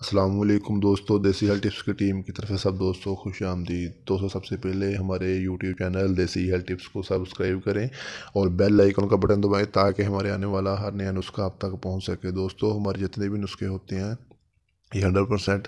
السلام علیکم دوستو، دیسی ہیلتھ ٹپس کی ٹیم کی طرف سے سب دوستوں خوش آمدید۔ دوستو سب سے پہلے ہمارے یوٹیوب چینل دیسی ہیلتھ ٹپس کو سبسکرائب کریں اور بیل آئیکن کا بٹن دبائیں تاکہ ہمارے آنے والا ہر نیا نسخہ آپ تک پہنچ سکے۔ دوستو ہمارے جتنے بھی نسخے ہوتے ہیں یہ 100%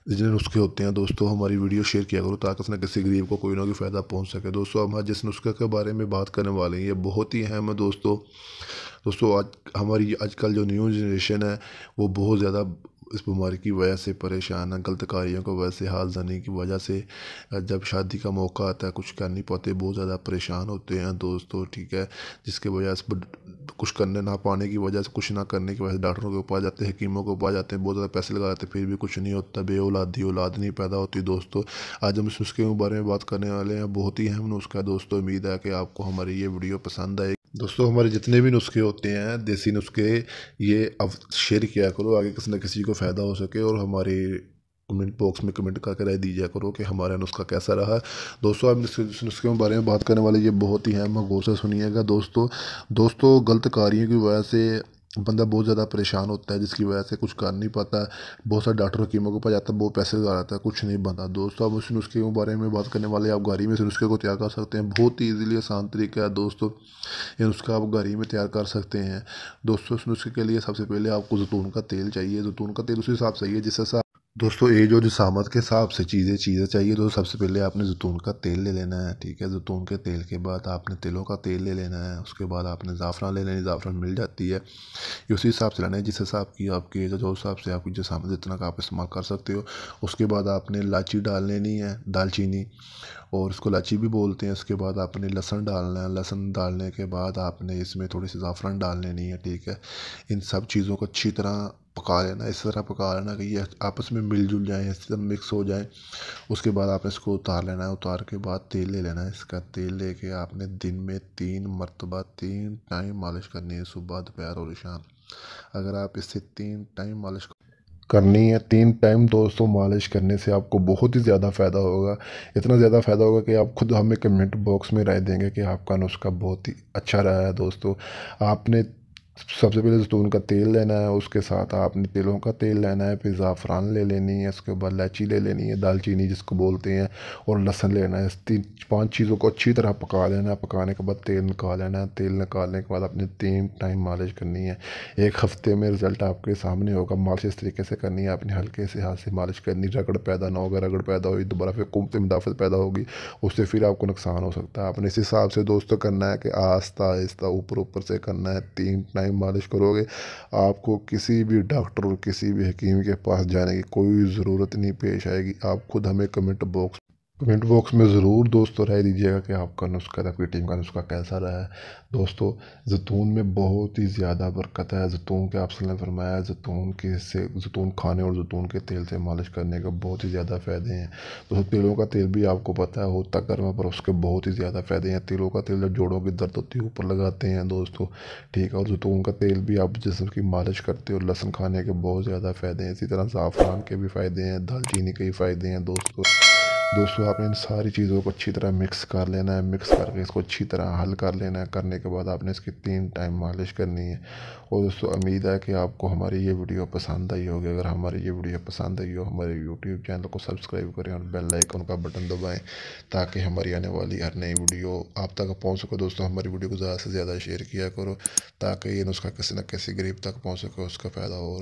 جتنے نسخے ہوتے ہیں دوستو ہماری ویڈیو شیئر کیا کرو تاکہ اس نے کسی غریب کو کوئی نہ کوئی فائدہ پہنچ سکے۔ دوستو ہم جس نسخے کے بارے میں بات کرنے والے ہیں یہ بہت ہی اہم ہے دوستو آج کل جو نیو جنریشن ہے وہ بہت زیادہ اس بیماری کی وجہ سے پریشان ہے، غلط کاریوں کی وجہ سے، حال زنی کی وجہ سے جب شادی کا موقع آتا ہے کچھ کر نہیں پاتے، بہت زیادہ پریشان ہوتے ہیں دوستو، ٹھیک ہے، جس کی وجہ سے کچھ کرنے نہ پانے کی وجہ سے، کچھ نہ کرنے کی وجہ سے ڈاکٹروں کے پاس جاتے ہیں، حکیموں کے پاس جاتے ہیں، بہت زیادہ پیسے لگا جاتے ہیں، پھر بھی کچھ نہیں ہوتا، بے اولاد نہیں پیدا ہوتی۔ دوستو آج ہم اس نسخے کے بارے میں بات کرنے والے ہیں، بہت ہی اہم نسخہ ہے دوستو، امید ہے کہ آپ کو ہماری یہ ویڈیو پسند آئے۔ دوستو ہمارے جتنے بھی نسخے ہوتے ہیں دیسی نسخے یہ اب شیئر کیا کرو آگے کسی نہ کسی کو فائدہ ہو سکے، اور ہمارے کمنٹ باکس میں کمنٹ کر کے رائے دیجیے کرو کہ ہمارا نسخہ کیسا رہا۔ دوستو آپ اس نسخے کے بارے میں بات کرنے والے یہ بہت ہی اہم ہے، غور سے سنیے گا دوستو غلط کاریوں کی وجہ سے بندہ بہت زیادہ پریشان ہوتا ہے، جس کی وجہ سے کچھ کر نہیں پاتا ہے، بہت سارے ڈاکٹر حکیموں کے پاس جاتا ہے، بہت پیسے لگا جاتا ہے، کچھ نہیں بنتا۔ دوستو اب اس نسخے کے بارے میں بات کرنے والے آپ گھر میں اس نسخے کو تیار کر سکتے ہیں، بہت ہی ایزیلی آسان طریقہ ہے دوستو، یہ نسخہ آپ گھر میں تیار کر سکتے ہیں۔ دوستو اس نسخے کے لیے سب سے پہلے آپ کو زیتون کا تیل چاہیے، زیتون کا تیل اسی حساب سے چاہیے جس حساب دوستو ایج اور جسامت کے حساب سے چیزیں چاہیے۔ تو سب سے پہلے آپ نے زیتون کا تیل لے لینا ہے، ٹھیک ہے، زیتون کے تیل کے بعد آپ نے تلوں کا تیل لے لینا ہے، اس کے بعد آپ نے زعفران لے لینا ہے، زعفران مل جاتی ہے، یہ اسی حساب سے لینا ہے جس حساب کی آپ کی ایج ہے، جو حساب سے آپ کی جسامت جتنا کا آپ استعمال کر سکتے ہو۔ اس کے بعد آپ نے الائچی ڈال لینی ہے، دال چینی، اور اس کو الائچی بھی بولتے ہیں۔ اس کے بعد آپ نے لہسن ڈالنا ہے، لہسن ڈالنے کے بعد آپ نے اس میں تھوڑی سی زعفران ڈال لینی ہے، ٹھیک ہے، ان سب چیزوں کو اچھی طرح پکا لینا، اس طرح پکا لینا کہ یہ آپس میں مل جل جائیں، اس طرح مکس ہو جائیں۔ اس کے بعد آپ نے اس کو اتار لینا ہے، اتار کے بعد تیل لے لینا ہے، اس کا تیل لے کے آپ نے دن میں 3 مرتبہ 3 ٹائم مالش کرنی ہے، صبح دوپہر اور شام۔ اگر آپ اس سے 3 ٹائم مالش کرنی ہے، 3 ٹائم دوستوں مالش کرنے سے آپ کو بہت ہی زیادہ فائدہ ہوگا، اتنا زیادہ فائدہ ہوگا کہ آپ خود ہمیں کمنٹ باکس میں رائے دیں گے کہ آپ کا نسخہ بہت ہی اچھا رہا ہے۔ دوستو آپ نے سب سے پہلے زیتون کا تیل لینا ہے، اس کے ساتھ آپ نے تیلوں کا تیل لینا ہے، پھر زعفران لے لینی ہے، اس کے بعد الائچی لے لینی ہے، دال چینی جس کو بولتے ہیں، اور لہسن لینا ہے۔ اس 5 چیزوں کو اچھی طرح پکا لینا ہے، پکانے کے بعد تیل نکال لینا ہے، تیل نکالنے کے بعد آپ نے 3 ٹائم مالش کرنی ہے۔ 1 ہفتے میں رزلٹ آپ کے سامنے ہوگا۔ مالش اس طریقے سے کرنی ہے، آپ نے ہلکے سے ہاتھ سے مالش کرنی، رگڑ پیدا نہ ہوگا، رگڑ پیدا ہوئی دوبارہ پھر قوت مدافعت پیدا ہوگی، اس سے پھر آپ کو نقصان ہو سکتا ہے۔ آپ نے اس حساب سے دوستوں کرنا ہے کہ آہستہ آہستہ اوپر سے کرنا ہے، 3 ٹائم مالش کرو گے آپ کو کسی بھی ڈاکٹر اور کسی بھی حکیم کے پاس جانے کی کوئی ضرورت نہیں پیش آئے گی۔ آپ خود ہمیں کمنٹ باکس میں ضرور دوستو رائے دیجیے گا کہ آپ کا نسخہ، آپ کی ٹیم کا نسخہ کیسا رہا ہے۔ دوستو زیتون میں بہت ہی زیادہ برکت ہے، زیتون کے آپ صلی اللہ علیہ وسلم نے فرمایا زیتون کھانے اور زیتون کے تیل سے مالش کرنے کا بہت ہی زیادہ فائدے ہیں۔ دوستو تیلوں کا تیل بھی آپ کو پتہ ہے ہوتا گرم ہے، پر اس کے بہت ہی زیادہ فائدے ہیں۔ تیلوں کا تیل جب جوڑوں کی درد ہوتی ہے اوپر لگاتے ہیں دوستو، ٹھیک ہے، اور زیتون کا تیل بھی آپ جسم کی مالش کرتے ہو، لہسن کھانے کے بہت زیادہ فائدے ہیں، اسی طرح زعفران کے بھی فائدے ہیں، دال چینی کے بھی فائدے ہیں دوستو آپ نے ان ساری چیزوں کو اچھی طرح مکس کر لینا ہے، مکس کر کے اس کو اچھی طرح حل کر لینا ہے، کرنے کے بعد آپ نے اس کی 3 ٹائم مالش کرنی ہے۔ اور دوستو امید ہے کہ آپ کو ہماری یہ ویڈیو پسند آئی ہوگی۔ اگر ہماری یہ ویڈیو پسند آئی ہو ہمارے یوٹیوب چینل کو سبسکرائب کریں اور بیل آئیکن کا بٹن دبائیں تاکہ ہماری آنے والی ہر نئی ویڈیو آپ تک پہنچ سکے۔ دوستو ہماری ویڈیو کو زیادہ سے زیادہ شیئر کیا کرو تاکہ یہ نسخہ کسی نہ کسی غریب تک پہنچ سکے، اس کا فائدہ ہو۔